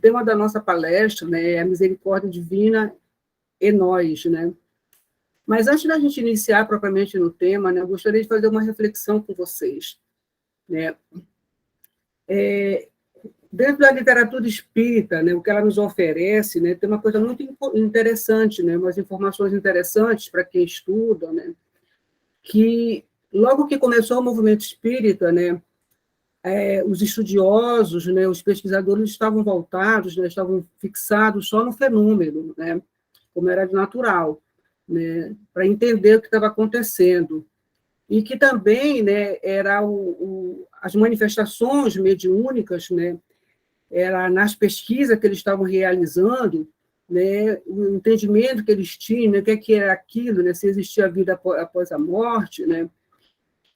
tema da nossa palestra, né, é a misericórdia divina e nós, né? Mas antes da gente iniciar propriamente no tema, né, eu gostaria de fazer uma reflexão com vocês, né? Dentro da literatura espírita, né, o que ela nos oferece, né, tem uma coisa muito interessante, né, umas informações interessantes para quem estuda, né, que logo que começou o movimento espírita, né, os estudiosos, né, os pesquisadores estavam voltados, né, estavam fixados só no fenômeno, né, como era natural, né, para entender o que estava acontecendo. E que também, né, era as manifestações mediúnicas, né, era nas pesquisas que eles estavam realizando, né, o entendimento que eles tinham, né, o que era aquilo, né, se existia vida após a morte, né,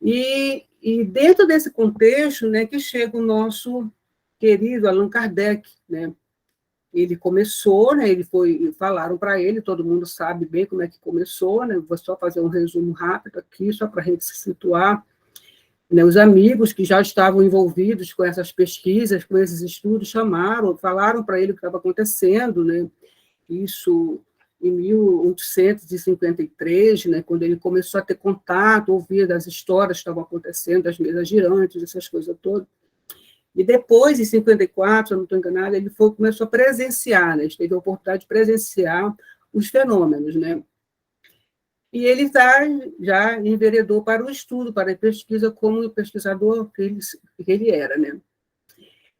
e dentro desse contexto, né, que chega o nosso querido Allan Kardec, né, ele começou, né, falaram para ele, todo mundo sabe bem como é que começou, né, vou só fazer um resumo rápido aqui, só para a gente se situar, né, os amigos que já estavam envolvidos com essas pesquisas, com esses estudos, falaram para ele o que estava acontecendo, né, isso em 1853, né, quando ele começou a ter contato, ouvir das histórias que estavam acontecendo, das mesas girantes, essas coisas todas. E depois, em 54, se eu não estou enganada, ele começou a presenciar, né, teve a oportunidade de presenciar os fenômenos, né. E ele já enveredou para o estudo, para a pesquisa, como pesquisador que ele era, né.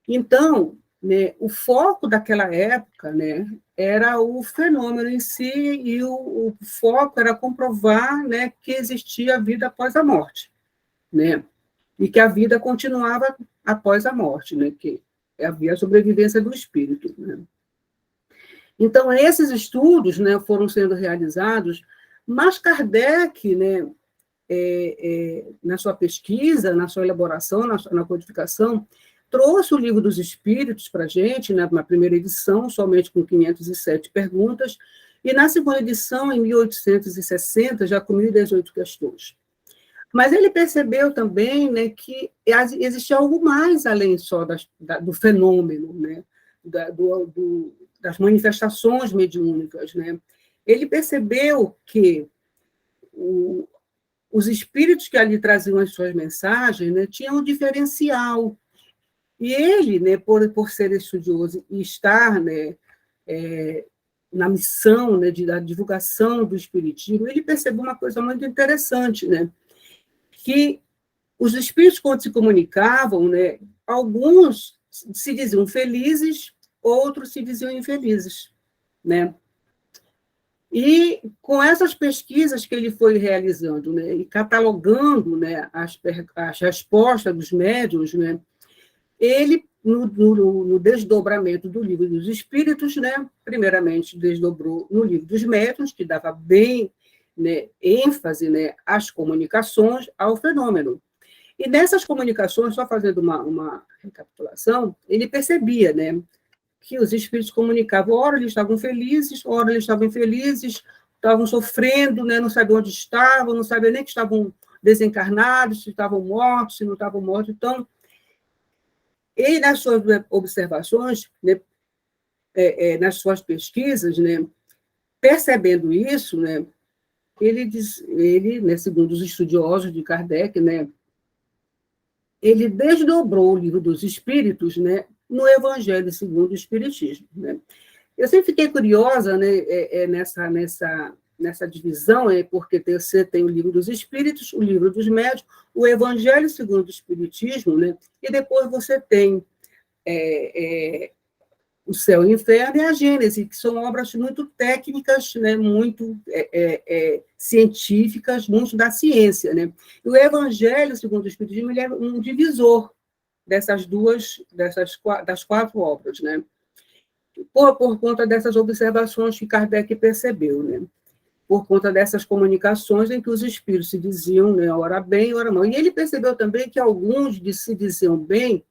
Então, né, o foco daquela época, né, era o fenômeno em si, e o foco era comprovar, né, que existia vida após a morte, né, e que a vida continuava após a morte, né, que havia a sobrevivência do espírito, né. Então, esses estudos, né, foram sendo realizados, mas Kardec, né, na sua pesquisa, na sua elaboração, na codificação, trouxe o Livro dos Espíritos para a gente, né, na primeira edição, somente com 507 perguntas, e na segunda edição, em 1860, já com 1.018 questões. Mas ele percebeu também, né, que existia algo mais além só do fenômeno, né, das manifestações mediúnicas, né. Ele percebeu que os espíritos que ali traziam as suas mensagens, né, tinham um diferencial. E ele, né, por ser estudioso e estar, né, na missão, né, da divulgação do espiritismo, ele percebeu uma coisa muito interessante, né, que os espíritos, quando se comunicavam, né, alguns se diziam felizes, outros se diziam infelizes, né? E com essas pesquisas que ele foi realizando, né, e catalogando, né, as respostas dos médiuns, né, ele, no desdobramento do Livro dos Espíritos, né, primeiramente desdobrou no Livro dos Médiuns, que dava bem, né, ênfase, né, às comunicações, ao fenômeno. E nessas comunicações, só fazendo uma recapitulação, ele percebia, né, que os espíritos comunicavam, ora eles estavam felizes, ora eles estavam infelizes, estavam sofrendo, né, não sabiam onde estavam, não sabiam nem que estavam desencarnados, se estavam mortos, se não estavam mortos. Então, e nas suas observações, né, nas suas pesquisas, né, percebendo isso, né, ele, né, segundo os estudiosos de Kardec, né, ele desdobrou o Livro dos Espíritos, né, no Evangelho segundo o Espiritismo, né. Eu sempre fiquei curiosa, né, nessa divisão, porque você tem o Livro dos Espíritos, o Livro dos Médiuns, o Evangelho segundo o Espiritismo, né, e depois você tem o Céu e o Inferno e a Gênese, que são obras muito técnicas, né, muito científicas, muito da ciência, né. E o Evangelho segundo o Espiritismo, ele é um divisor das quatro obras, né, por conta dessas observações que Kardec percebeu, né, por conta dessas comunicações em que os espíritos se diziam, né, ora bem, ora mal. E ele percebeu também que alguns se diziam bem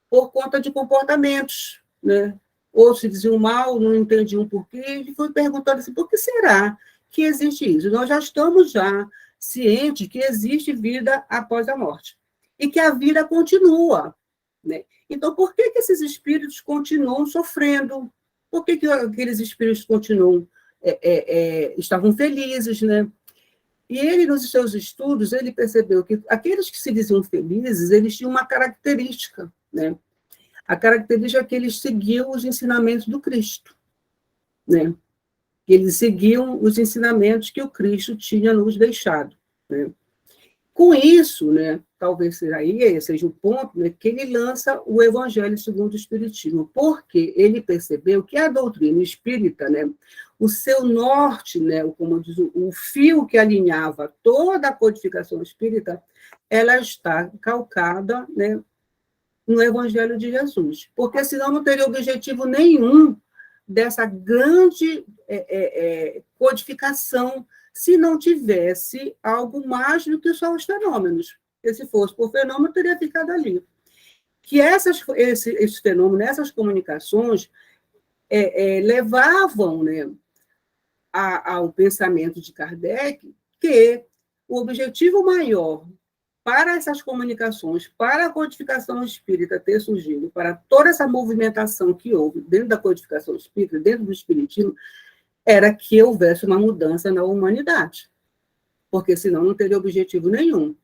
por conta de comportamentos, né, ou se diziam mal, não entendiam por quê, e foi perguntando assim, por que será que existe isso? Nós já estamos cientes que existe vida após a morte, e que a vida continua, né? Então, por que esses espíritos continuam sofrendo? Por que aqueles espíritos continuam, estavam felizes, né? E ele, nos seus estudos, ele percebeu que aqueles que se diziam felizes, eles tinham uma característica, né? A característica é que eles seguiam os ensinamentos do Cristo, né? Eles seguiam os ensinamentos que o Cristo tinha nos deixado, né? Com isso, né, talvez seja o ponto, né, que ele lança o Evangelho segundo o Espiritismo, porque ele percebeu que a doutrina espírita, né, o seu norte, né, como diz, o fio que alinhava toda a codificação espírita, ela está calcada, né, no Evangelho de Jesus, porque senão não teria objetivo nenhum dessa grande codificação se não tivesse algo mais do que só os fenômenos. Porque se fosse por fenômeno, teria ficado ali. Que esses fenômenos, essas comunicações, levavam, né, ao pensamento de Kardec que o objetivo maior para essas comunicações, para a codificação espírita ter surgido, para toda essa movimentação que houve dentro da codificação espírita, dentro do espiritismo, era que houvesse uma mudança na humanidade, porque senão não teria objetivo nenhum.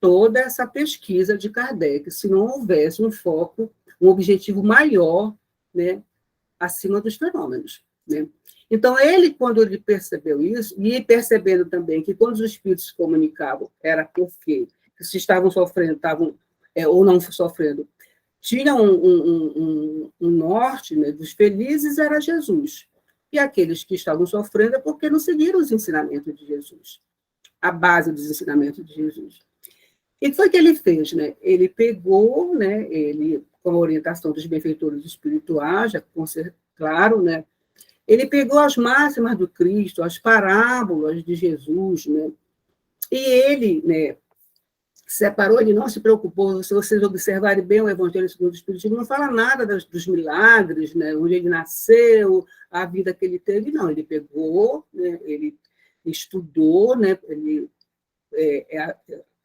Toda essa pesquisa de Kardec, se não houvesse um foco, um objetivo maior, né, acima dos fenômenos, né? Então, quando ele percebeu isso, e percebendo também que quando os espíritos se comunicavam, era porque se estavam sofrendo, ou não sofrendo, tinha um norte, né, dos felizes era Jesus. E aqueles que estavam sofrendo é porque não seguiram os ensinamentos de Jesus, a base dos ensinamentos de Jesus. E o que foi que ele fez? Né? Ele pegou, né, com a orientação dos benfeitores espirituais, claro, né, ele pegou as máximas do Cristo, as parábolas de Jesus, né, e ele, né, separou, ele não se preocupou, se vocês observarem bem o Evangelho segundo o Espiritismo, não fala nada dos milagres, né, onde ele nasceu, a vida que ele teve, não, ele pegou, né, ele estudou, né, ele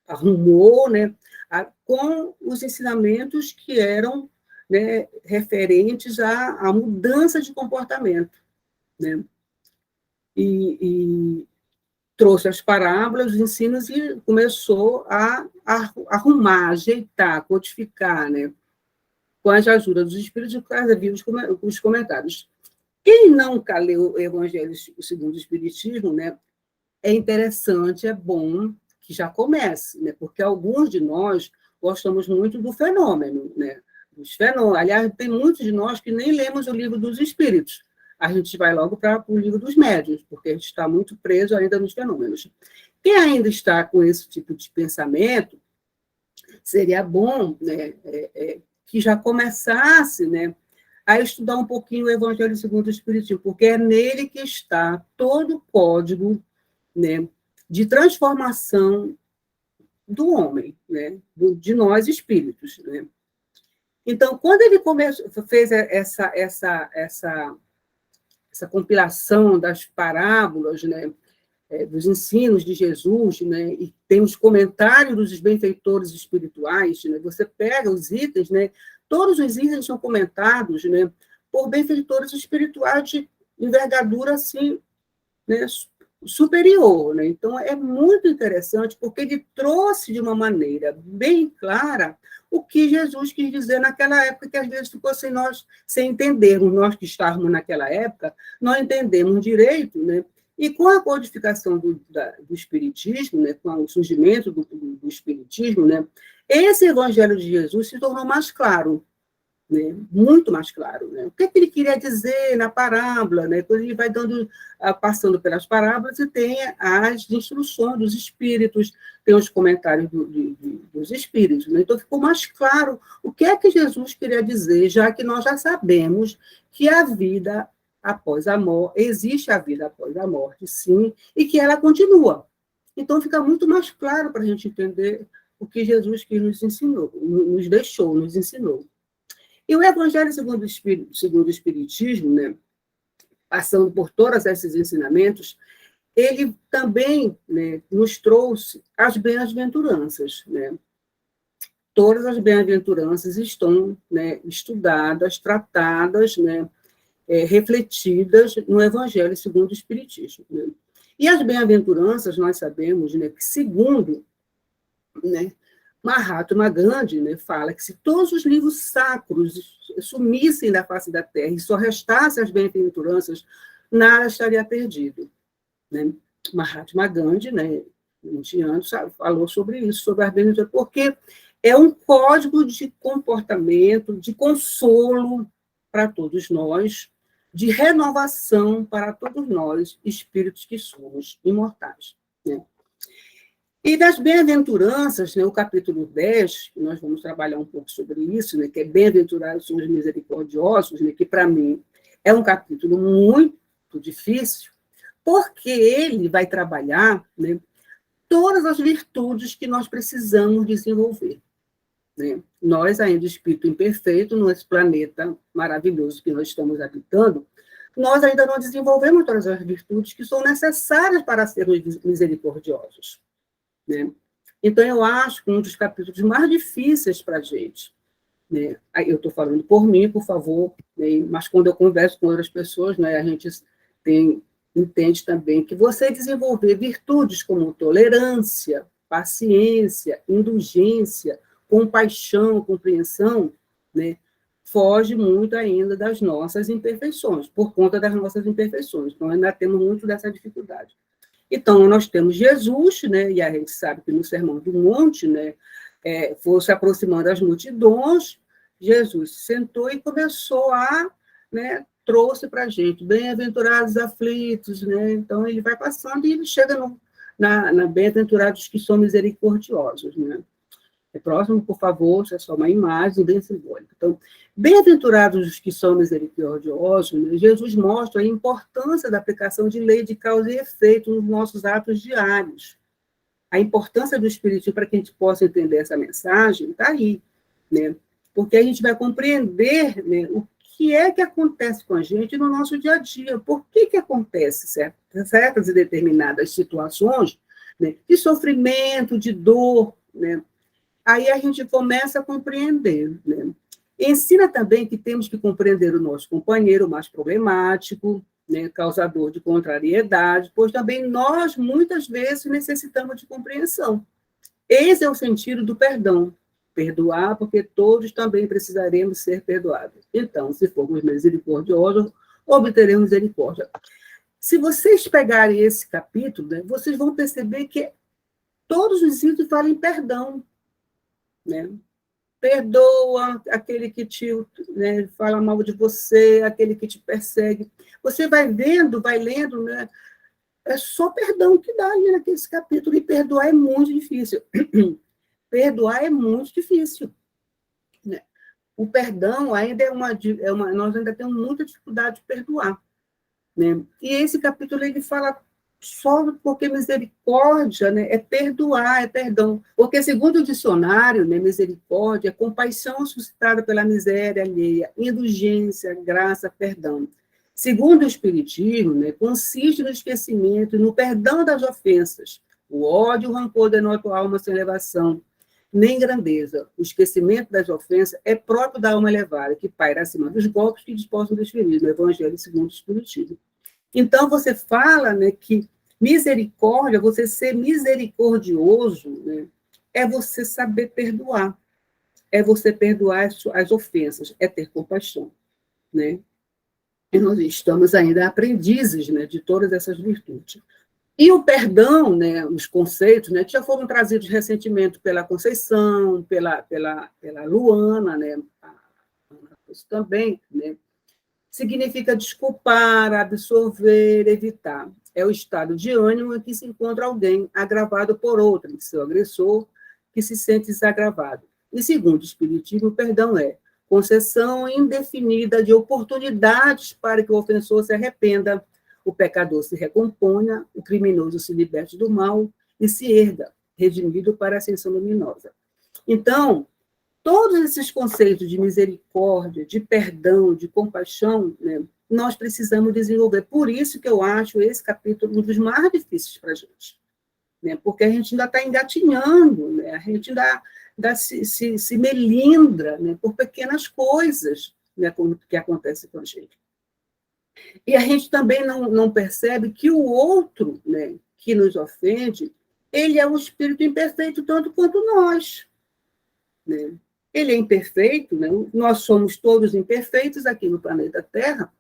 arrumou, né, com os ensinamentos que eram, né, referentes à mudança de comportamento, né, e trouxe as parábolas, os ensinos e começou a arrumar, ajeitar, codificar, né, com a ajuda dos espíritos e havia os comentários. Quem nunca leu o Evangelho segundo o Espiritismo, né, é interessante, é bom que já comece, né, porque alguns de nós gostamos muito do fenômeno, né, dos fenômenos. Aliás, tem muitos de nós que nem lemos o livro dos espíritos. A gente vai logo para o livro dos médiuns, porque a gente está muito preso ainda nos fenômenos. Quem ainda está com esse tipo de pensamento, seria bom, né, que já começasse, né, a estudar um pouquinho o Evangelho segundo o Espiritismo, porque é nele que está todo o código, né, de transformação do homem, né, de nós espíritos, né? Então, quando ele fez essa compilação das parábolas, né, dos ensinos de Jesus, né, e tem os comentários dos benfeitores espirituais, né, você pega os itens, né, todos os itens são comentados, né, por benfeitores espirituais de envergadura assim, né, superior, né? Então é muito interessante porque ele trouxe de uma maneira bem clara o que Jesus quis dizer naquela época, que às vezes ficou sem entendermos, nós que estávamos naquela época, não entendemos direito, né? E com a codificação do Espiritismo, né, com o surgimento do Espiritismo, né, esse Evangelho de Jesus se tornou mais claro, né, muito mais claro, né? O que ele queria dizer na parábola, né? Quando ele vai passando pelas parábolas e tem as instruções dos espíritos, tem os comentários dos espíritos, né? Então ficou mais claro o que é que Jesus queria dizer, já que nós já sabemos que a vida após a morte, existe a vida após a morte, sim, e que ela continua. Então fica muito mais claro para a gente entender o que Jesus que nos ensinou, nos deixou, nos ensinou. E o Evangelho segundo o Espiritismo, né, passando por todos esses ensinamentos, ele também, né, nos trouxe as bem-aventuranças, né? todas as bem-aventuranças estão, né, estudadas, tratadas, né, refletidas no Evangelho segundo o Espiritismo. Né? E as bem-aventuranças, nós sabemos, né, que segundo, né, Mahatma Gandhi, né, fala que se todos os livros sacros sumissem da face da Terra e só restassem as bem-aventuranças, nada estaria perdido. Né? Mahatma Gandhi, né, 20 anos, falou sobre isso, sobre as bem-aventuranças, porque é um código de comportamento, de consolo para todos nós, de renovação para todos nós, espíritos que somos imortais. Né? E das bem-aventuranças, né, o capítulo 10, que nós vamos trabalhar um pouco sobre isso, né, que é bem-aventurados são os misericordiosos, né, que para mim é um capítulo muito difícil, porque ele vai trabalhar, né, todas as virtudes que nós precisamos desenvolver. Né? Nós, ainda espírito imperfeito, nesse planeta maravilhoso que nós estamos habitando, nós ainda não desenvolvemos todas as virtudes que são necessárias para sermos misericordiosos. Né? Então, eu acho que um dos capítulos mais difíceis para a gente, né? Eu estou falando por mim, por favor, né? Mas quando eu converso com outras pessoas, né, a gente entende também que você desenvolver virtudes como tolerância, paciência, indulgência, compaixão, compreensão, né, foge muito ainda das nossas imperfeições, por conta das nossas imperfeições. Então, ainda temos muito dessa dificuldade. Então, nós temos Jesus, né, e a gente sabe que no Sermão do Monte, né, foi se aproximando das multidões, Jesus se sentou e começou a, né, trouxe para a gente, bem-aventurados aflitos, né, então ele vai passando e ele chega na bem-aventurados que são misericordiosos, né. Próximo, por favor, é só uma imagem bem simbólica. Então, bem-aventurados os que são misericordiosos, né? Jesus mostra a importância da aplicação de lei de causa e efeito nos nossos atos diários. A importância do Espiritismo para que a gente possa entender essa mensagem está aí, né? Porque a gente vai compreender, né, o que é que acontece com a gente no nosso dia a dia, por que acontece certas e determinadas situações, né, de sofrimento, de dor, né? Aí a gente começa a compreender. Né? Ensina também que temos que compreender o nosso companheiro mais problemático, né, causador de contrariedade, pois também nós, muitas vezes, necessitamos de compreensão. Esse é o sentido do perdão. Perdoar, porque todos também precisaremos ser perdoados. Então, se formos misericordiosos, obteremos misericórdia. Se vocês pegarem esse capítulo, né, vocês vão perceber que todos os itens falam em perdão. Né? Perdoa aquele que te, né, fala mal de você, aquele que te persegue. Você vai vendo, vai lendo, né? É só perdão que dá ali naquele capítulo, e perdoar é muito difícil. Perdoar é muito difícil. Né? O perdão ainda nós ainda temos muita dificuldade de perdoar. Né? E esse capítulo ele fala só porque misericórdia, né, é perdoar, é perdão. Porque, segundo o dicionário, né, misericórdia é compaixão suscitada pela miséria alheia, indulgência, graça, perdão. Segundo o Espiritismo, né, consiste no esquecimento e no perdão das ofensas. O ódio e o rancor denotam a alma sem elevação, nem grandeza. O esquecimento das ofensas é próprio da alma elevada, que paira acima dos golpes que dispostam dos feridos, no Evangelho segundo o Espiritismo. Então, você fala, né, que misericórdia, você ser misericordioso, né, é você saber perdoar, é você perdoar as ofensas, é ter compaixão. Né? E nós estamos ainda aprendizes, né, de todas essas virtudes. E o perdão, né, os conceitos, né, já foram trazidos recentemente pela Conceição, pela Luana, né, também, né, significa desculpar, absorver, evitar. É o estado de ânimo em que se encontra alguém agravado por outro, seu agressor, que se sente desagravado. E, segundo o Espiritismo, o perdão é concessão indefinida de oportunidades para que o ofensor se arrependa, o pecador se recomponha, o criminoso se liberte do mal e se erga, redimido para a ascensão luminosa. Então, todos esses conceitos de misericórdia, de perdão, de compaixão, né, nós precisamos desenvolver. Por isso que eu acho esse capítulo um dos mais difíceis para a gente. Né, porque a gente ainda está engatinhando, né, a gente ainda se melindra, né, por pequenas coisas, né, que acontecem com a gente. E a gente também não percebe que o outro, né, que nos ofende, ele é um espírito imperfeito tanto quanto nós, né? Ele é imperfeito, né? Nós somos todos imperfeitos aqui no planeta Terra,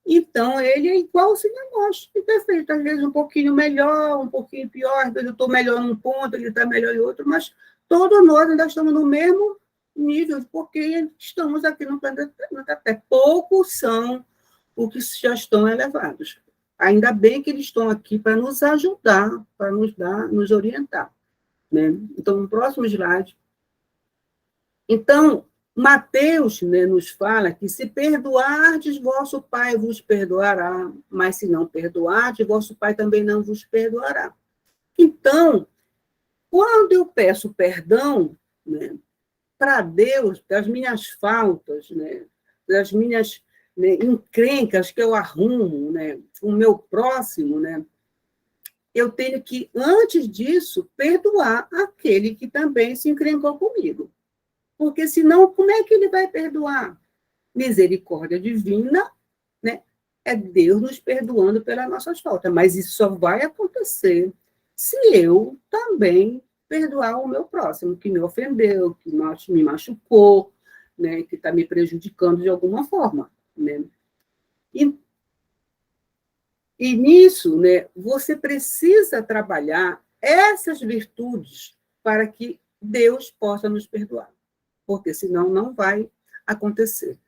então ele é igualzinho a nós, imperfeito, às vezes um pouquinho melhor, um pouquinho pior, às vezes eu estou melhor num ponto, ele está melhor em outro, mas todos nós ainda estamos no mesmo nível, porque estamos aqui no planeta Terra. Poucos são os que já estão elevados. Ainda bem que eles estão aqui para nos ajudar, para nos orientar, né? Então, no próximo slide. Então, Mateus, né, nos fala que se perdoardes, vosso Pai vos perdoará, mas se não perdoardes, vosso Pai também não vos perdoará. Então, quando eu peço perdão, né, para Deus, das minhas faltas, né, das minhas, né, encrencas que eu arrumo, né, o meu próximo, né, eu tenho que, antes disso, perdoar aquele que também se encrencou comigo. Porque, senão, como é que ele vai perdoar? Misericórdia divina, né, é Deus nos perdoando pelas nossas faltas. Mas isso só vai acontecer se eu também perdoar o meu próximo, que me ofendeu, que me machucou, né, que está me prejudicando de alguma forma, né? E nisso, né, você precisa trabalhar essas virtudes para que Deus possa nos perdoar, porque senão não vai acontecer.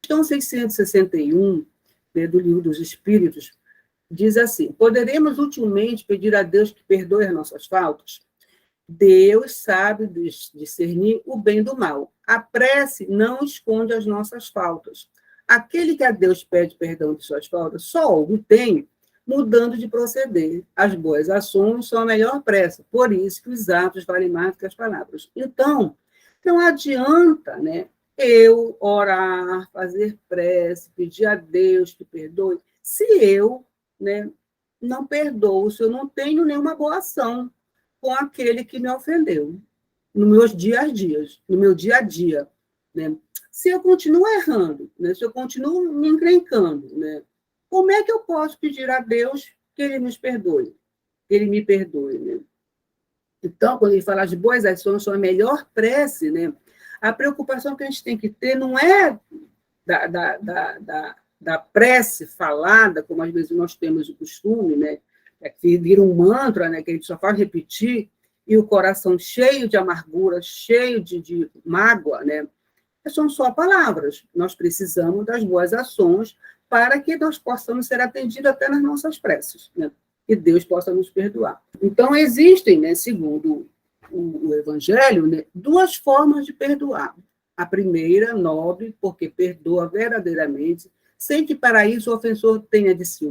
Questão 661, né, do Livro dos Espíritos, diz assim: poderemos utilmente pedir a Deus que perdoe as nossas faltas? Deus sabe discernir o bem do mal. A prece não esconde as nossas faltas. Aquele que a Deus pede perdão de suas faltas só o tem mudando de proceder. As boas ações são a melhor prece, por isso que os atos valem mais que as palavras. Então, não adianta, né, eu orar, fazer prece, pedir a Deus que perdoe, se eu, né, não perdoo, se eu não tenho nenhuma boa ação com aquele que me ofendeu, no meus dia a dia, no meu dia a dia, né? Se eu continuo errando, né? Se eu continuo me encrencando, né? Como é que eu posso pedir a Deus que Ele nos perdoe, que Ele me perdoe, né? Então, quando ele fala de boas ações, são a melhor prece, né? A preocupação que a gente tem que ter não é da prece falada, como às vezes nós temos o costume, né? É que vira um mantra, né? Que a gente só faz repetir, e o coração cheio de amargura, cheio de mágoa, né? São só palavras. Nós precisamos das boas ações para que nós possamos ser atendidos até nas nossas preces, né? Que Deus possa nos perdoar. Então, existem, né, segundo o Evangelho, né, duas formas de perdoar. A primeira, nobre, porque perdoa verdadeiramente, sem que para isso o ofensor tenha de se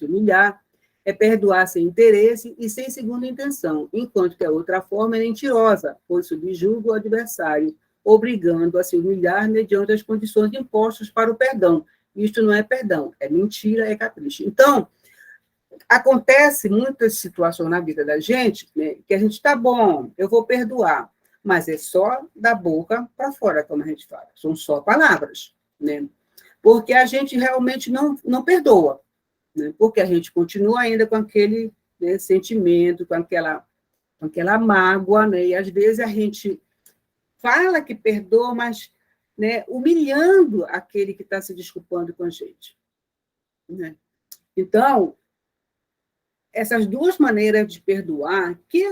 humilhar, é perdoar sem interesse e sem segunda intenção, enquanto que a outra forma é mentirosa, pois subjuga o adversário, obrigando a se humilhar mediante as condições impostas para o perdão. Isto não é perdão, é mentira, é capricho. Então, acontece muitas situações na vida da gente, né, que a gente está bom, eu vou perdoar, mas é só da boca para fora, como a gente fala. São só palavras, né? Porque a gente realmente não perdoa, né? Porque a gente continua ainda com aquele, né, sentimento, com aquela mágoa, né? E às vezes a gente fala que perdoa, mas, né, humilhando aquele que está se desculpando com a gente, né? Então, essas duas maneiras de perdoar que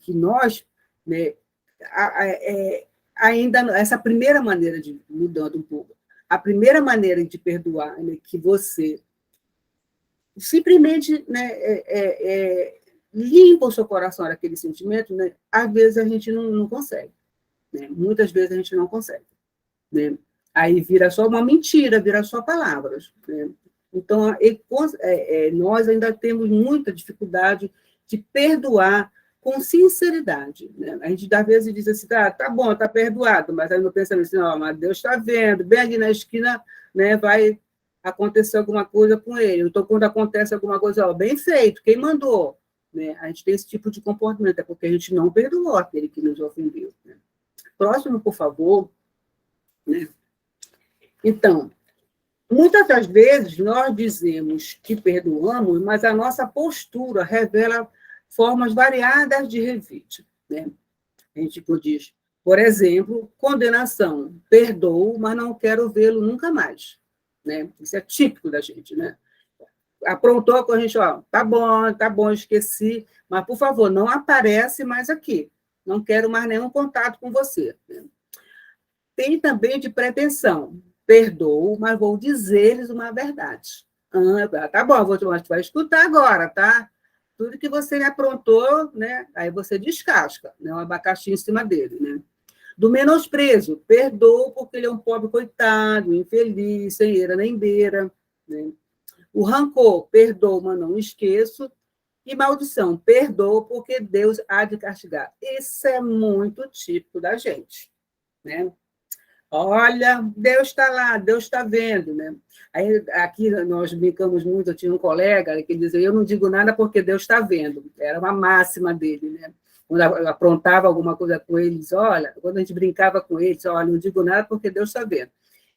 nós, né, ainda essa primeira maneira de mudando um pouco, a primeira maneira de perdoar, né, que você simplesmente, né, limpa o seu coração daquele sentimento, né, às vezes a gente não consegue, né, muitas vezes a gente não consegue, né, aí vira só uma mentira, vira só palavras, né? Então, nós ainda temos muita dificuldade de perdoar com sinceridade, né? A gente, às vezes, diz assim, tá bom, tá perdoado, mas aí no pensamento assim, não, mas Deus está vendo, bem ali na esquina, né, vai acontecer alguma coisa com ele. Então, quando acontece alguma coisa, bem feito, quem mandou? né, a gente tem esse tipo de comportamento, é porque a gente não perdoou aquele que nos ofendeu. Né? Próximo, por favor. Né? Então, muitas das vezes nós dizemos que perdoamos, mas a nossa postura revela formas variadas de revide. Né? A gente diz, por exemplo, condenação. Perdoo, mas não quero vê-lo nunca mais. Né? Isso é típico da gente, né? Aprontou com a gente, ó, tá bom, esqueci, mas, por favor, não aparece mais aqui. Não quero mais nenhum contato com você. Tem também de pretensão. Perdoo, mas vou dizer-lhes uma verdade. Tá bom, tu vai escutar agora, tá? Tudo que você me aprontou, né? Aí você descasca, né? Um abacaxi em cima dele, né? Do menosprezo. Perdoo porque ele é um pobre coitado, infeliz, sem eira nem beira, né? O rancor, perdoo, mas não esqueço. E maldição, perdoo porque Deus há de castigar. Isso é muito típico da gente, né? Olha, Deus está lá, Deus está vendo, né? Aí, aqui nós brincamos muito, eu tinha um colega que dizia, eu não digo nada porque Deus está vendo. Era uma máxima dele, né? Quando eu aprontava alguma coisa com eles, olha, quando a gente brincava com eles, olha, não digo nada porque Deus está vendo.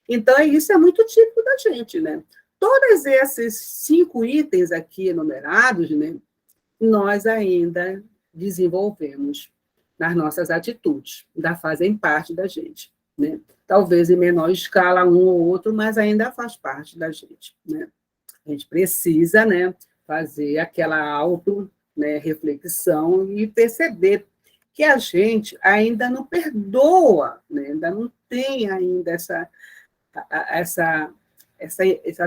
Então, isso é muito típico da gente, né? Todos esses 5 itens aqui enumerados, né, nós ainda desenvolvemos nas nossas atitudes, ainda fazem parte da gente, né? Talvez em menor escala um ou outro, mas ainda faz parte da gente, né? A gente precisa, né, fazer aquela auto, né, reflexão e perceber que a gente ainda não perdoa, né? Ainda não tem ainda essa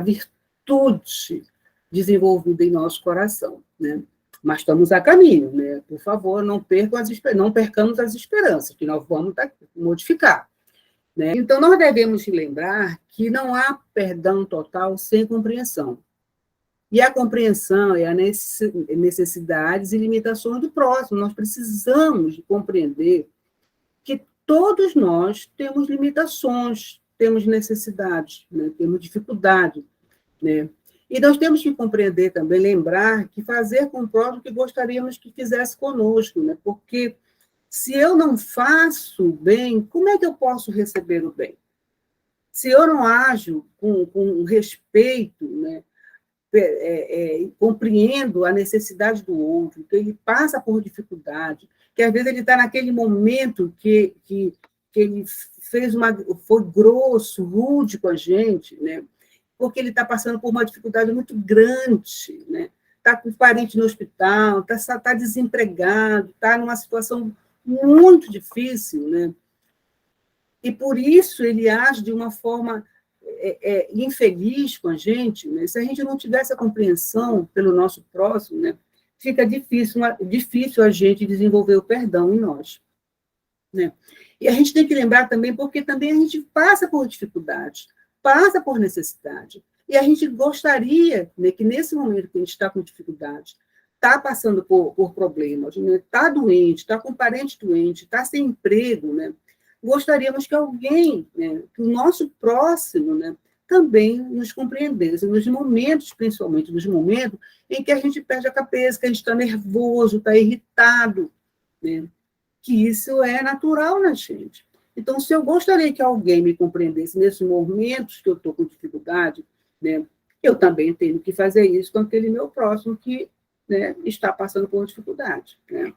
virtude desenvolvida em nosso coração, né? Mas estamos a caminho, né? Por favor, não percamos as esperanças, que nós vamos modificar. Né? Então, nós devemos lembrar que não há perdão total sem compreensão. E a compreensão é as necessidades e limitações do próximo. Nós precisamos compreender que todos nós temos limitações, temos necessidades, né? Temos dificuldade, né? E nós temos que compreender também, lembrar que fazer com o próximo o que gostaríamos que fizesse conosco, né? Porque se eu não faço o bem, como é que eu posso receber o bem? Se eu não ajo com respeito, né? Compreendo a necessidade do outro, que ele passa por dificuldade, que às vezes ele está naquele momento que ele foi grosso, rude com a gente, né? Porque ele está passando por uma dificuldade muito grande, né? Está com parente no hospital, está desempregado, está numa situação muito difícil, né? E por isso ele age de uma forma infeliz com a gente, né? Se a gente não tiver essa compreensão pelo nosso próximo, né? Fica difícil a gente desenvolver o perdão em nós, né? E a gente tem que lembrar também, porque também a gente passa por dificuldades, passa por necessidade. E a gente gostaria, né, que nesse momento que a gente está com dificuldade, está passando por problemas, está, né, doente, está com parente doente, está sem emprego, né? Gostaríamos que alguém, né, que o nosso próximo, né, também nos compreendesse, nos momentos, principalmente nos momentos em que a gente perde a cabeça, que a gente está nervoso, está irritado, né? Que isso é natural na gente. Então, se eu gostaria que alguém me compreendesse nesses momentos que eu estou com dificuldade, né, eu também tenho que fazer isso com aquele meu próximo que, né, está passando por dificuldade, né?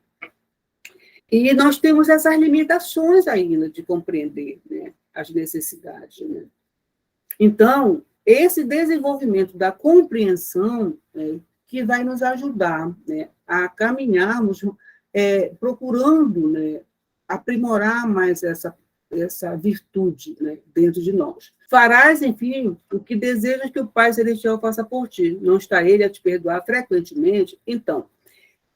E nós temos essas limitações ainda de compreender, né, as necessidades, né? Então, esse desenvolvimento da compreensão, né, que vai nos ajudar, né, a caminharmos procurando, né, aprimorar mais essa virtude, né, dentro de nós. Farás, enfim, o que desejas que o Pai Celestial faça por ti. Não está ele a te perdoar frequentemente? Então,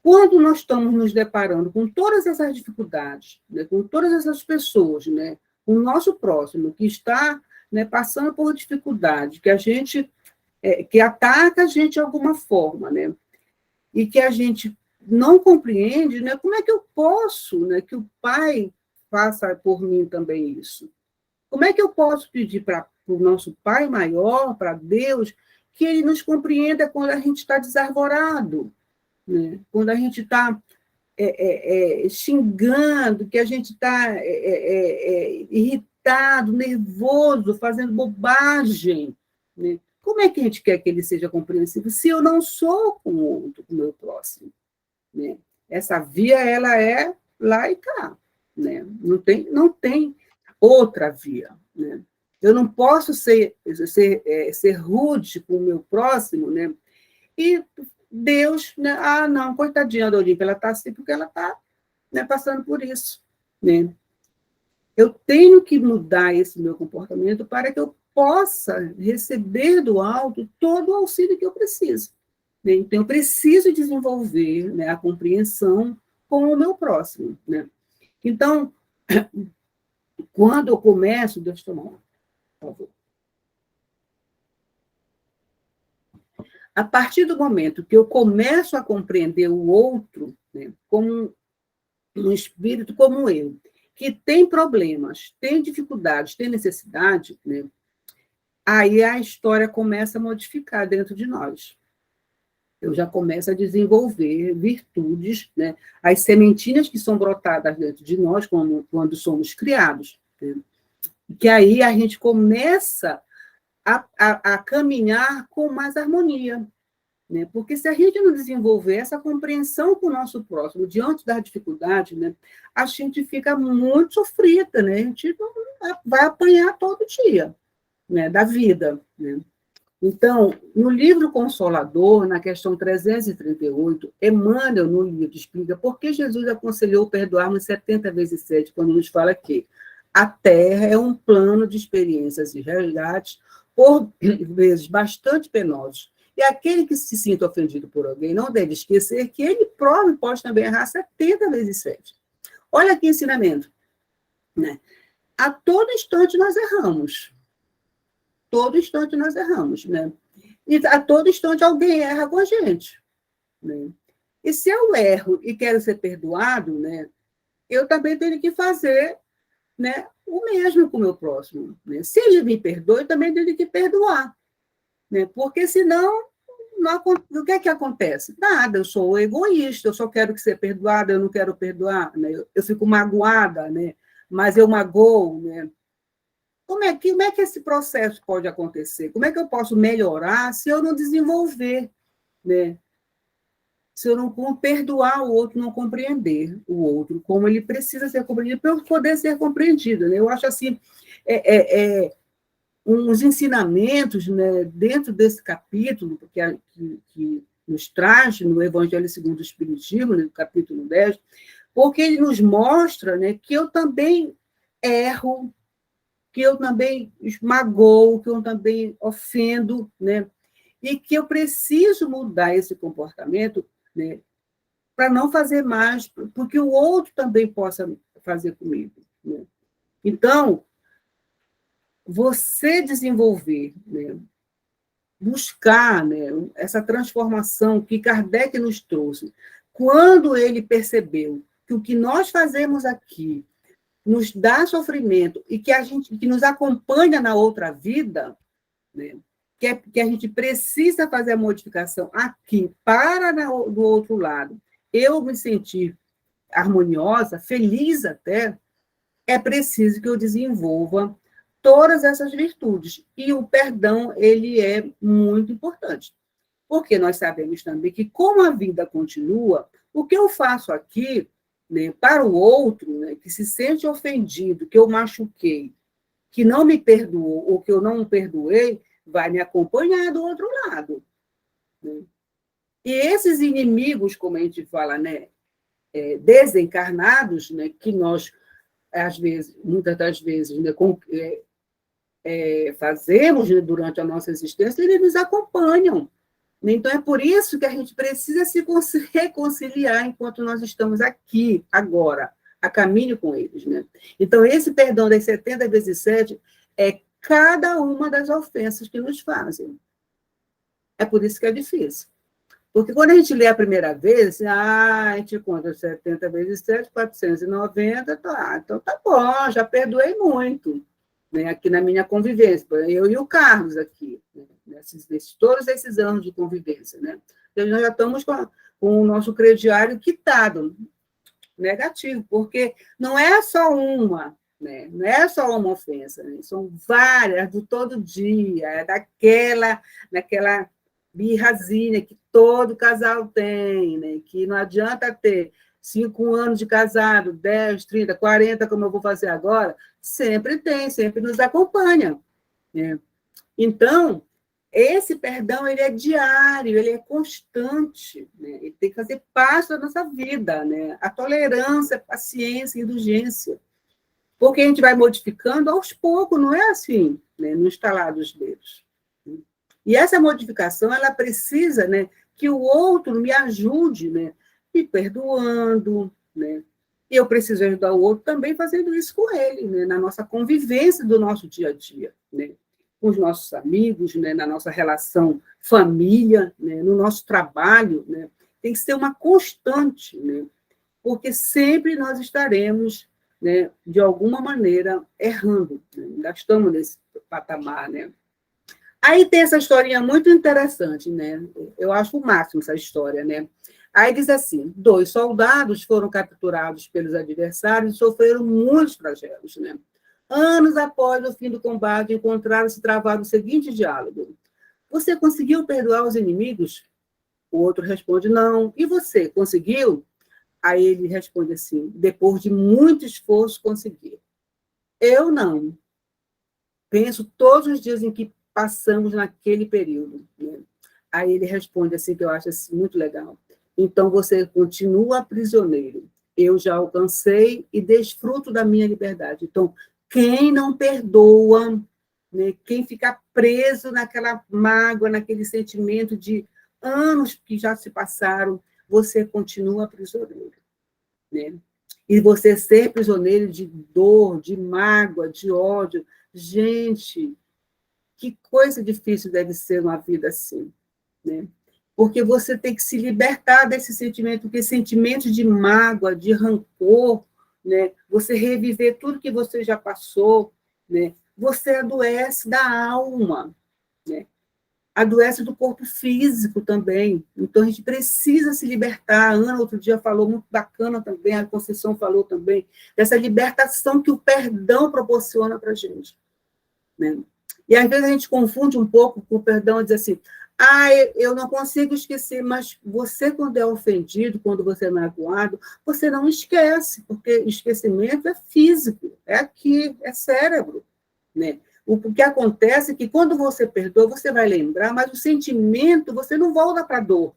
quando nós estamos nos deparando com todas essas dificuldades, né, com todas essas pessoas, né, com o nosso próximo que está, né, passando por dificuldade, que a gente que ataca a gente de alguma forma, né, e que a gente não compreende, né, como é que eu posso, né, que o Pai faça por mim também isso? Como é que eu posso pedir para o nosso Pai maior, para Deus, que Ele nos compreenda quando a gente está desarvorado? né? Quando a gente está xingando, que a gente está irritado, nervoso, fazendo bobagem, né? Como é que a gente quer que ele seja compreensivo se eu não sou com o outro, com o meu próximo? Né? Essa via, ela é lá e cá. Né? Não tem outra via. Né? Eu não posso ser rude com o meu próximo, né? E Deus, né? Ah, não, coitadinha da Olívia, ela está assim porque ela está, né, passando por isso. Né? Eu tenho que mudar esse meu comportamento para que eu possa receber do alto todo o auxílio que eu preciso. Né? Então, eu preciso desenvolver, né, a compreensão com o meu próximo. Né? Então, quando eu começo, Deus tomar, por favor. A partir do momento que eu começo a compreender o outro, né, como um espírito como eu, que tem problemas, tem dificuldades, tem necessidade, né, aí a história começa a modificar dentro de nós. Eu já começo a desenvolver virtudes, né, as sementinhas que são brotadas dentro de nós quando somos criados. Né, que aí a gente começa a caminhar com mais harmonia. Né? Porque se a gente não desenvolver essa compreensão com o nosso próximo diante das dificuldades, né, a gente fica muito sofrida, né? A gente vai apanhar todo dia, né, da vida. Né? Então, no livro Consolador, na questão 338, Emmanuel, no livro, explica por que Jesus aconselhou perdoarmos 70 vezes 7, quando nos fala que a Terra é um plano de experiências e resgates, por vezes bastante penosos. E aquele que se sinta ofendido por alguém não deve esquecer que ele próprio pode também errar 70 vezes 7. Olha que ensinamento. Né? A todo instante nós erramos. Todo instante nós erramos. Né? E a todo instante alguém erra com a gente. Né? E se eu erro e quero ser perdoado, né, eu também tenho que fazer, né, o mesmo com o meu próximo. Né? Se ele me perdoa, eu também tenho que perdoar. Né? Porque senão, o que é que acontece? Nada, eu sou egoísta, eu só quero que seja perdoada, eu não quero perdoar, né? Eu fico magoada, né? Mas eu magoo. Né? Como é que esse processo pode acontecer? Como é que eu posso melhorar se eu não desenvolver? Né? Se eu não perdoar o outro, não compreender o outro, como ele precisa ser compreendido para eu poder ser compreendido. Né? Eu acho assim, uns ensinamentos, né, dentro desse capítulo, que nos traz no Evangelho segundo o Espiritismo, no capítulo 10, porque ele nos mostra, né, que eu também erro, que eu também esmagoo, que eu também ofendo, né, e que eu preciso mudar esse comportamento, né, para não fazer mais, porque o outro também possa fazer comigo. Né? Então, você desenvolver, né, buscar, né, essa transformação que Kardec nos trouxe, quando ele percebeu que o que nós fazemos aqui nos dá sofrimento e que nos acompanha na outra vida, né, que a gente precisa fazer a modificação aqui para do outro lado eu me sentir harmoniosa, feliz até, é preciso que eu desenvolva todas essas virtudes. E o perdão, ele é muito importante. Porque nós sabemos também que, como a vida continua, o que eu faço aqui, né, para o outro, né, que se sente ofendido, que eu machuquei, que não me perdoou ou que eu não perdoei, vai me acompanhar do outro lado. Né? E esses inimigos, como a gente fala, né, desencarnados, né, que nós, às vezes, muitas das vezes, né, fazemos, né, durante a nossa existência, eles nos acompanham. Então, é por isso que a gente precisa se reconciliar enquanto nós estamos aqui, agora, a caminho com eles. Né? Então, esse perdão das 70 vezes 7 é cada uma das ofensas que nos fazem. É por isso que é difícil. Porque quando a gente lê a primeira vez, a gente conta 70 vezes 7, 490, tá, então tá bom, já perdoei muito. Né, aqui na minha convivência, eu e o Carlos aqui, né, todos esses anos de convivência. Né? Então, nós já estamos com com o nosso crediário quitado, negativo, porque não é só uma, né? Não é só uma ofensa, né? São várias do todo dia, é daquela birrazinha que todo casal tem, né? Que não adianta ter 5 anos de casado, 10, 30, 40, como eu vou fazer agora, sempre tem, sempre nos acompanha, né? Então, esse perdão, ele é diário, ele é constante, né? Ele tem que fazer parte da nossa vida, né? A tolerância, a paciência, a indulgência. Porque a gente vai modificando aos poucos, não é assim, né? No estalar dos dedos. E essa modificação, ela precisa, né, que o outro me ajude, né, me perdoando, né? E eu preciso ajudar o outro também fazendo isso com ele, né, na nossa convivência do nosso dia a dia, né? Com os nossos amigos, né, na nossa relação família, né, no nosso trabalho, né? Tem que ser uma constante, né? Porque sempre nós estaremos, né, de alguma maneira, errando, né? Ainda estamos nesse patamar, né? Aí tem essa historinha muito interessante, né? Eu acho o máximo essa história, né? Aí diz assim: 2 soldados foram capturados pelos adversários e sofreram muitos flagelos, né? Anos após o fim do combate, encontraram-se travado o seguinte diálogo: Você conseguiu perdoar os inimigos? O outro responde: Não. E você, conseguiu? Aí ele responde assim: Depois de muito esforço, consegui. Eu não. Penso todos os dias em que passamos naquele período, né? Aí ele responde assim, que eu acho assim, muito legal. Então você continua prisioneiro. Eu já alcancei e desfruto da minha liberdade. Então, quem não perdoa, né, quem fica preso naquela mágoa, naquele sentimento de anos que já se passaram, você continua prisioneiro, né? E você ser prisioneiro de dor, de mágoa, de ódio, gente, que coisa difícil deve ser uma vida assim, né? Porque você tem que se libertar desse sentimento, porque sentimento de mágoa, de rancor, né? Você reviver tudo que você já passou, né? Você adoece da alma, né? Adoece do corpo físico também. Então, a gente precisa se libertar. A Ana, outro dia, falou muito bacana também, a Conceição falou também, dessa libertação que o perdão proporciona para a gente, né? E, às vezes, a gente confunde um pouco com o perdão e diz assim, eu não consigo esquecer, mas você, quando é ofendido, quando você é magoado, você não esquece, porque esquecimento é físico, é aqui, é cérebro, né? O que acontece é que quando você perdoa, você vai lembrar, mas o sentimento, você não volta para a dor,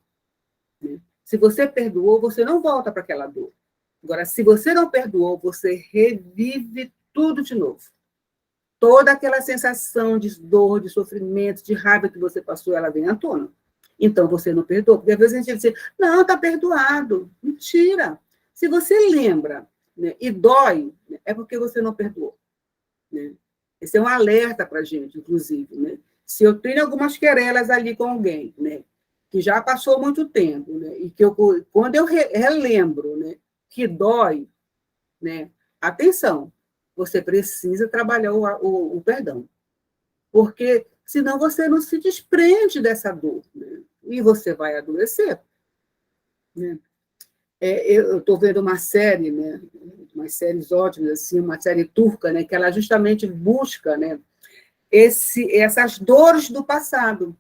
né? Se você perdoou, você não volta para aquela dor. Agora, se você não perdoou, você revive tudo de novo. Toda aquela sensação de dor, de sofrimento, de raiva que você passou, ela vem à tona. Então, você não perdoou. Porque às vezes a gente diz, não, está perdoado. Mentira. Se você lembra, né, e dói, né, é porque você não perdoou, né? Esse é um alerta para a gente, inclusive, né? Se eu tenho algumas querelas ali com alguém, né, que já passou muito tempo, né, e que quando eu relembro, né, que dói, né, atenção, você precisa trabalhar o perdão, porque senão você não se desprende dessa dor, né, e você vai adoecer, né? Eu estou vendo uma série, né, umas séries ótimas, assim, uma série turca, né, que ela justamente busca, né, essas dores do passado,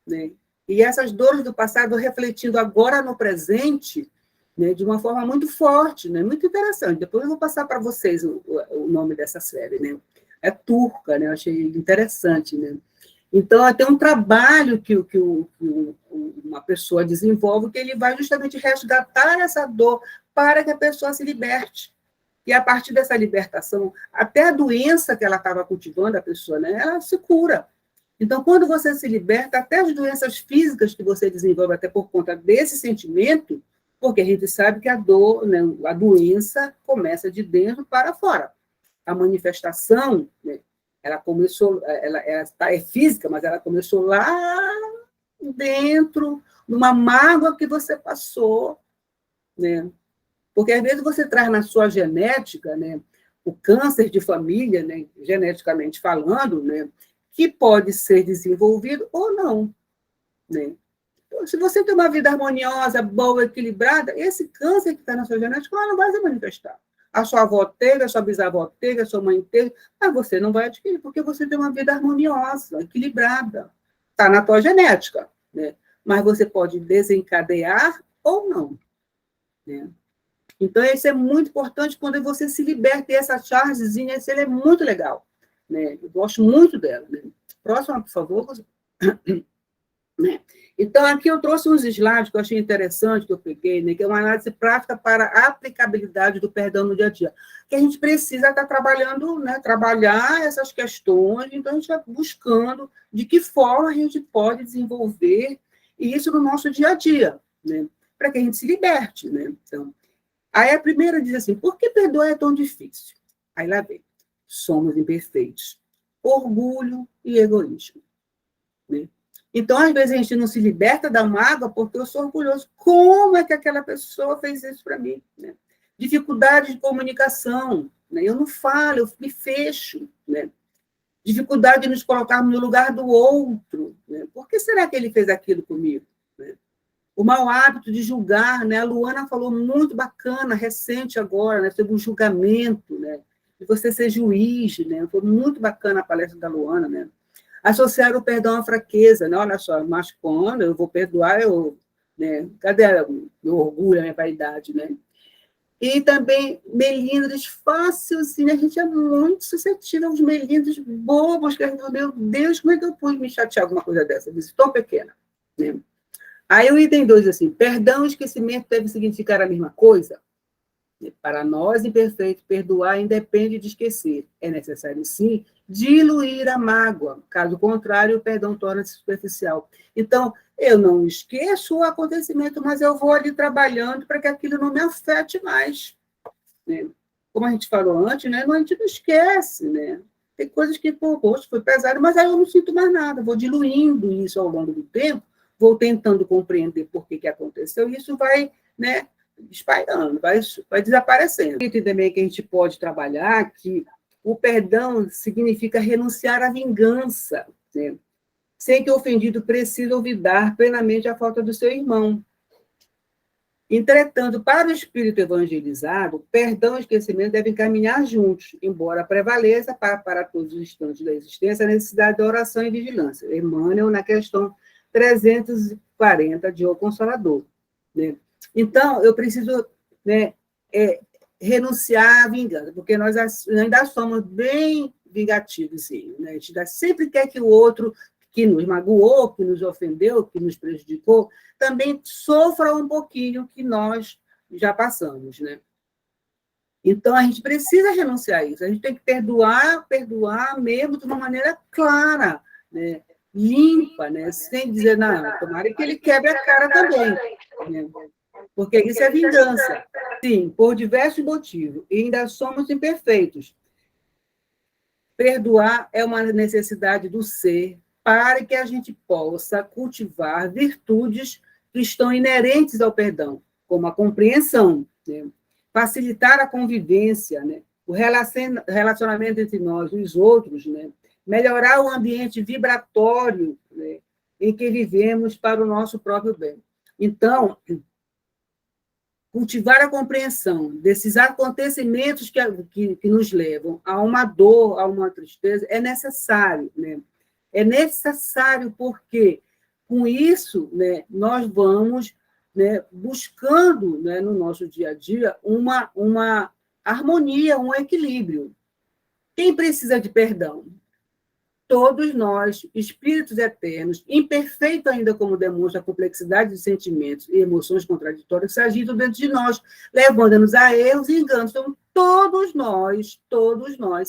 né? E essas dores do passado refletindo agora no presente, né, de uma forma muito forte, né, muito interessante. Depois eu vou passar para vocês o nome dessa série, né? É turca, né? Eu achei interessante, né? Então, tem um trabalho que uma pessoa desenvolve que ele vai justamente resgatar essa dor para que a pessoa se liberte. E a partir dessa libertação, até a doença que ela estava cultivando, a pessoa, né, ela se cura. Então, quando você se liberta, até as doenças físicas que você desenvolve, até por conta desse sentimento, porque a gente sabe que a dor, né, a doença começa de dentro para fora. A manifestação, né, ela começou, é física, mas ela começou lá dentro, numa mágoa que você passou, né? Porque às vezes você traz na sua genética, né, o câncer de família, né, geneticamente falando, né, que pode ser desenvolvido ou não, né? Se você tem uma vida harmoniosa, boa, equilibrada, esse câncer que está na sua genética não vai se manifestar. A sua avó teve, a sua bisavó teve, a sua mãe teve, mas você não vai adquirir, porque você tem uma vida harmoniosa, equilibrada. Está na tua genética, né? Mas você pode desencadear ou não, né? Então, isso é muito importante quando você se liberta, e essa chargezinha, ela é muito legal, né? Eu gosto muito dela, né? Próxima, por favor. Né? Então, aqui eu trouxe uns slides que eu achei interessante, que eu peguei, né, que é uma análise prática para a aplicabilidade do perdão no dia a dia, que a gente precisa estar trabalhando, né, trabalhar essas questões, então a gente está buscando de que forma a gente pode desenvolver isso no nosso dia a dia, né, para que a gente se liberte. Né? Então, aí a primeira diz assim, por que perdoar é tão difícil? Aí lá vem, somos imperfeitos, orgulho e egoísmo. Né? Então, às vezes, a gente não se liberta da mágoa porque eu sou orgulhoso. Como é que aquela pessoa fez isso para mim? Né? Dificuldade de comunicação. Né? Eu não falo, eu me fecho. Né? Dificuldade de nos colocarmos no lugar do outro. Né? Por que será que ele fez aquilo comigo? Né? O mau hábito de julgar. Né? A Luana falou muito bacana, recente agora, né? Sobre o julgamento, né? De você ser juiz. Né? Foi muito bacana a palestra da Luana, né? Associar o perdão à fraqueza, né? Olha só, mas quando eu vou perdoar, né? Cadê o meu orgulho, a minha vaidade, né? E também melindres fáceis, né? A gente é muito suscetível aos melindres bobos, que a gente fala, meu Deus, como é que eu pude me chatear com uma coisa dessa? Isso tão pequena. Né? Aí o item 2, assim, perdão e esquecimento deve significar a mesma coisa? Para nós, imperfeitos, perdoar independe de esquecer. É necessário, sim, diluir a mágoa. Caso contrário, o perdão torna-se superficial. Então, eu não esqueço o acontecimento, mas eu vou ali trabalhando para que aquilo não me afete mais. Né? Como a gente falou antes, né? A gente não esquece. Né? Tem coisas que, poxa, foi pesado, mas aí eu não sinto mais nada. Vou diluindo isso ao longo do tempo, vou tentando compreender por que aconteceu, e isso vai, né, espalhando, vai desaparecendo. E também que a gente pode trabalhar que o perdão significa renunciar à vingança, né? Sem que o ofendido precise olvidar plenamente a falta do seu irmão. Entretanto, para o espírito evangelizado, perdão e esquecimento devem caminhar juntos, embora prevaleça para todos os instantes da existência a necessidade da oração e vigilância. Emmanuel, na questão 340 de O Consolador. Né? Então, eu preciso, né, renunciar à vingança, porque nós ainda somos bem vingativos. Sim, né? A gente sempre quer que o outro que nos magoou, que nos ofendeu, que nos prejudicou, também sofra um pouquinho que nós já passamos. Né? Então, a gente precisa renunciar a isso. A gente tem que perdoar mesmo de uma maneira clara, né? Limpa, né? Sem dizer, não, tomara que ele quebre a cara também. Né? Porque isso é vingança. Sim, por diversos motivos. E ainda somos imperfeitos. Perdoar é uma necessidade do ser para que a gente possa cultivar virtudes que estão inerentes ao perdão, como a compreensão, né? Facilitar a convivência, né? O relacionamento entre nós e os outros, né? Melhorar o ambiente vibratório, né, em que vivemos para o nosso próprio bem. Então, cultivar a compreensão desses acontecimentos que nos levam a uma dor, a uma tristeza, é necessário. Né? É necessário porque, com isso, né, nós vamos, né, buscando, né, no nosso dia a dia uma harmonia, um equilíbrio. Quem precisa de perdão? Todos nós, espíritos eternos, imperfeitos ainda como demonstra a complexidade de sentimentos e emoções contraditórias que se agitam dentro de nós, levando-nos a erros e enganos. Então, todos nós,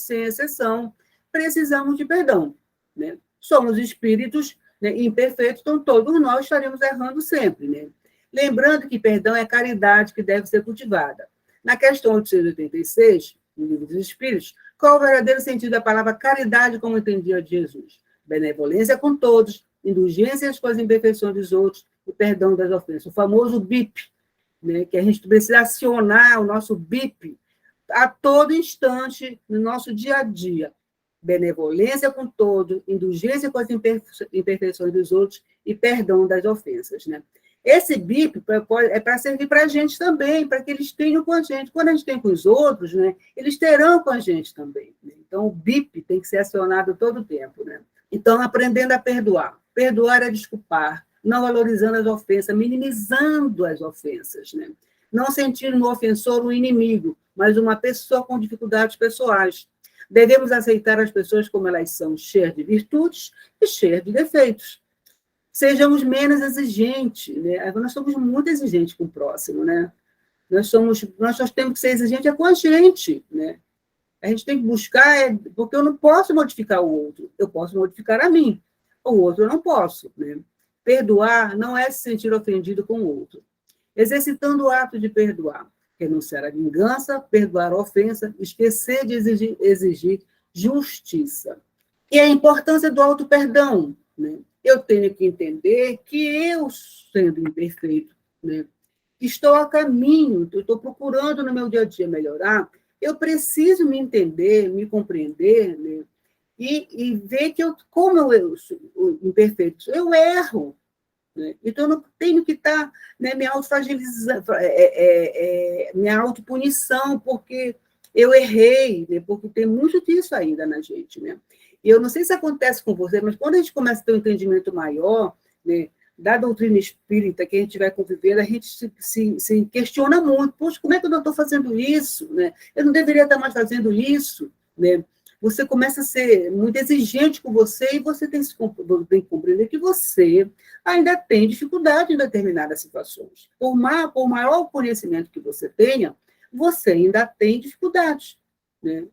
sem exceção, precisamos de perdão. Né? Somos espíritos, né, imperfeitos, então todos nós estaremos errando sempre. Né? Lembrando que perdão é caridade que deve ser cultivada. Na questão 886, no Livro dos Espíritos, qual o verdadeiro sentido da palavra caridade, como entendia Jesus? Benevolência com todos, indulgências com as imperfeições dos outros, o perdão das ofensas. O famoso BIP, né, que a gente precisa acionar o nosso BIP a todo instante no nosso dia a dia. Benevolência com todos, indulgência com as imperfeições dos outros e perdão das ofensas, né? Esse BIP é para servir para a gente também, para que eles tenham com a gente. Quando a gente tem com os outros, né, eles terão com a gente também, né? Então, o BIP tem que ser acionado todo o tempo, né? Então, aprendendo a perdoar. Perdoar é desculpar, não valorizando as ofensas, minimizando as ofensas, né? Não sentindo no ofensor um inimigo, mas uma pessoa com dificuldades pessoais. Devemos aceitar as pessoas como elas são, cheias de virtudes e cheias de defeitos. Sejamos menos exigentes, né? Nós somos muito exigentes com o próximo, né? Nós só temos que ser exigentes com a gente, né? A gente tem que buscar, porque eu não posso modificar o outro, eu posso modificar a mim, o outro eu não posso, né? Perdoar não é se sentir ofendido com o outro. Exercitando o ato de perdoar, renunciar à vingança, perdoar a ofensa, esquecer de exigir justiça. E a importância do auto-perdão, né? Eu tenho que entender que eu, sendo imperfeito, né, estou a caminho, eu estou procurando no meu dia a dia melhorar, eu preciso me entender, me compreender, né, e ver que como eu sou imperfeito, eu erro, né? Então, eu não tenho que estar, né, me autofragilizando, minha autopunição, porque eu errei, né? Porque tem muito disso ainda na gente, né? E eu não sei se acontece com você, mas quando a gente começa a ter um entendimento maior, né, da doutrina espírita que a gente vai conviver, a gente se questiona muito. Poxa, como é que eu não estou fazendo isso? Né? Eu não deveria estar mais fazendo isso, né? Você começa a ser muito exigente com você e você tem que compreender que você ainda tem dificuldade em determinadas situações. Por maior conhecimento que você tenha, você ainda tem dificuldade, né?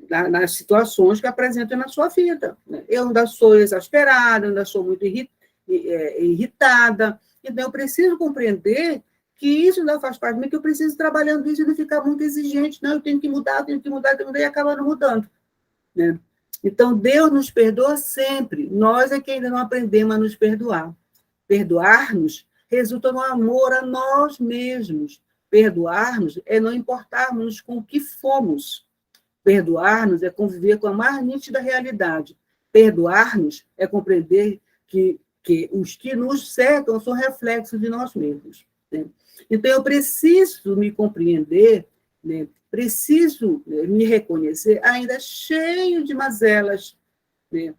Nas situações que apresentam na sua vida. Né? Eu ainda sou exasperada, ainda sou muito irritada, então eu preciso compreender que isso ainda faz parte de mim, que eu preciso ir trabalhando isso e não ficar muito exigente, não, eu tenho que mudar, e acaba não mudando. Né? Então, Deus nos perdoa sempre, nós é que ainda não aprendemos a nos perdoar. Perdoar-nos resulta no amor a nós mesmos. Perdoar-nos é não importarmos com o que fomos. Perdoar-nos é conviver com a mais nítida realidade. Perdoar-nos é compreender que os que nos cercam são reflexos de nós mesmos. Né? Então, eu preciso me compreender, né? Preciso me reconhecer ainda cheio de mazelas, né?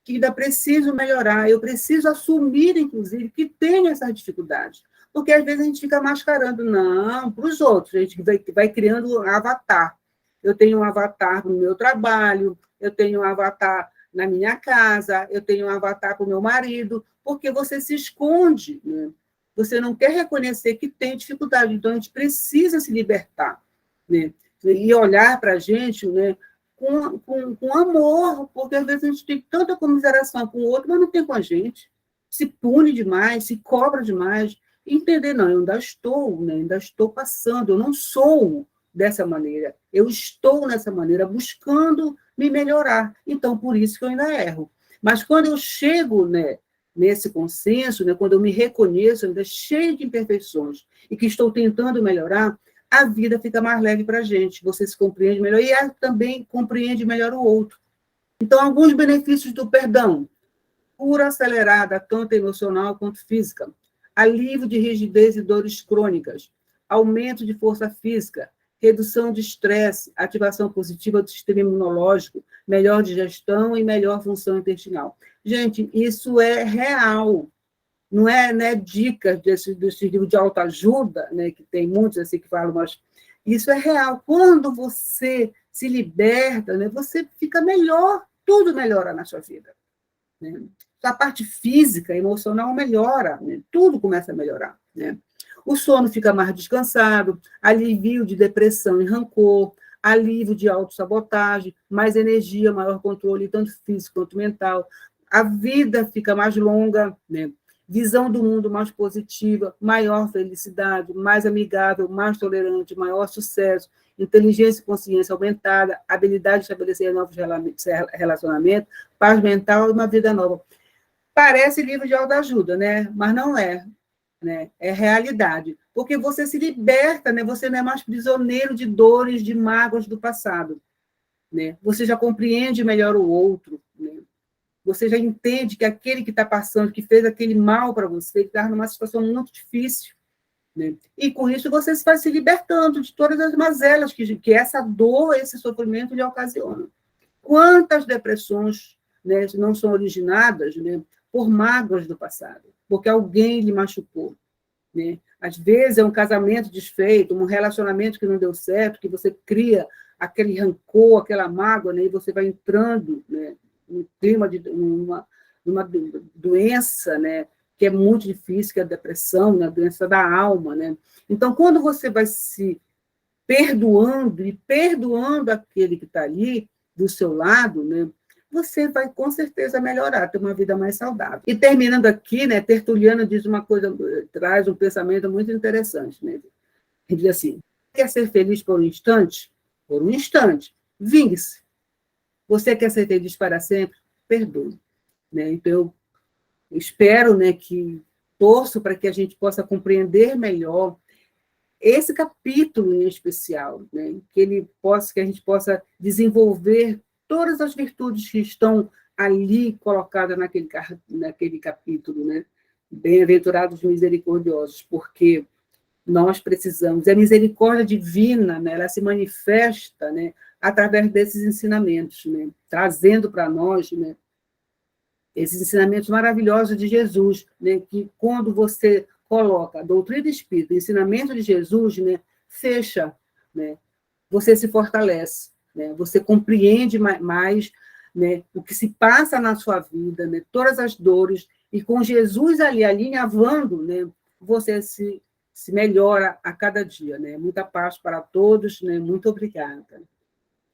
Que ainda preciso melhorar. Eu preciso assumir, inclusive, que tenho essas dificuldades. Porque, às vezes, a gente fica mascarando, não, para os outros. A gente vai criando um avatar. Eu tenho um avatar no meu trabalho, eu tenho um avatar na minha casa, eu tenho um avatar para o meu marido, porque você se esconde, né? Você não quer reconhecer que tem dificuldade, então a gente precisa se libertar, né? E olhar para a gente, né, com amor, porque às vezes a gente tem tanta comiseração com o outro, mas não tem com a gente. Se pune demais, se cobra demais. E entender, não, eu ainda estou, né, ainda estou passando, eu não sou dessa maneira, eu estou nessa maneira, buscando me melhorar. Então, por isso que eu ainda erro. Mas quando eu chego, né, nesse consenso, né, quando eu me reconheço ainda cheio de imperfeições e que estou tentando melhorar, a vida fica mais leve para a gente, você se compreende melhor e também compreende melhor o outro. Então, alguns benefícios do perdão: cura acelerada, tanto emocional quanto física, alívio de rigidez e dores crônicas, aumento de força física, redução de estresse, ativação positiva do sistema imunológico, melhor digestão e melhor função intestinal. Gente, isso é real. Não é, né, dicas desse livro de autoajuda, né, que tem muitos assim que falam, mas isso é real. Quando você se liberta, né, você fica melhor, tudo melhora na sua vida. Né? A parte física, emocional melhora, né? Tudo começa a melhorar. Né? O sono fica mais descansado, alívio de depressão e rancor, alívio de autossabotagem, mais energia, maior controle, tanto físico quanto mental. A vida fica mais longa, né? Visão do mundo mais positiva, maior felicidade, mais amigável, mais tolerante, maior sucesso, inteligência e consciência aumentada, habilidade de estabelecer novos relacionamentos, paz mental e uma vida nova. Parece livro de autoajuda, né? Mas não é. Né? É realidade. Porque você se liberta, né? Você não é mais prisioneiro de dores, de mágoas do passado. Né? Você já compreende melhor o outro. Né? você já entende que aquele que está passando, que fez aquele mal para você, está numa situação muito difícil, né? E com isso você vai se libertando de todas as mazelas que essa dor, esse sofrimento lhe ocasiona. Quantas depressões, né, não são originadas, né, por mágoas do passado, porque alguém lhe machucou, né? Às vezes é um casamento desfeito, um relacionamento que não deu certo, que você cria aquele rancor, aquela mágoa, né, e você vai entrando, né, num clima de uma doença, né, que é muito difícil, que é a depressão, né, a doença da alma, né? Então, quando você vai se perdoando e perdoando aquele que está ali do seu lado, né, você vai com certeza melhorar, ter uma vida mais saudável. E terminando aqui, né, Tertuliano diz uma coisa, traz um pensamento muito interessante, né? Ele diz assim: quer ser feliz por um instante? Por um instante, vingue-se. Você quer ser feliz para sempre? Perdoe. Né? Então, eu espero, né, que torço para que a gente possa compreender melhor esse capítulo em especial, né, que a gente possa desenvolver todas as virtudes que estão ali colocadas naquele capítulo, né? Bem-aventurados misericordiosos, porque nós precisamos. A misericórdia divina, né, ela se manifesta, né, através desses ensinamentos, né, trazendo para nós, né, esses ensinamentos maravilhosos de Jesus, né, que quando você coloca a doutrina espírita, o ensinamento de Jesus, né, fecha, né, você se fortalece, né, você compreende mais, né, o que se passa na sua vida, né, todas as dores, e com Jesus ali alinhavando, né, você se melhora a cada dia. Né? Muita paz para todos, né? Muito obrigada.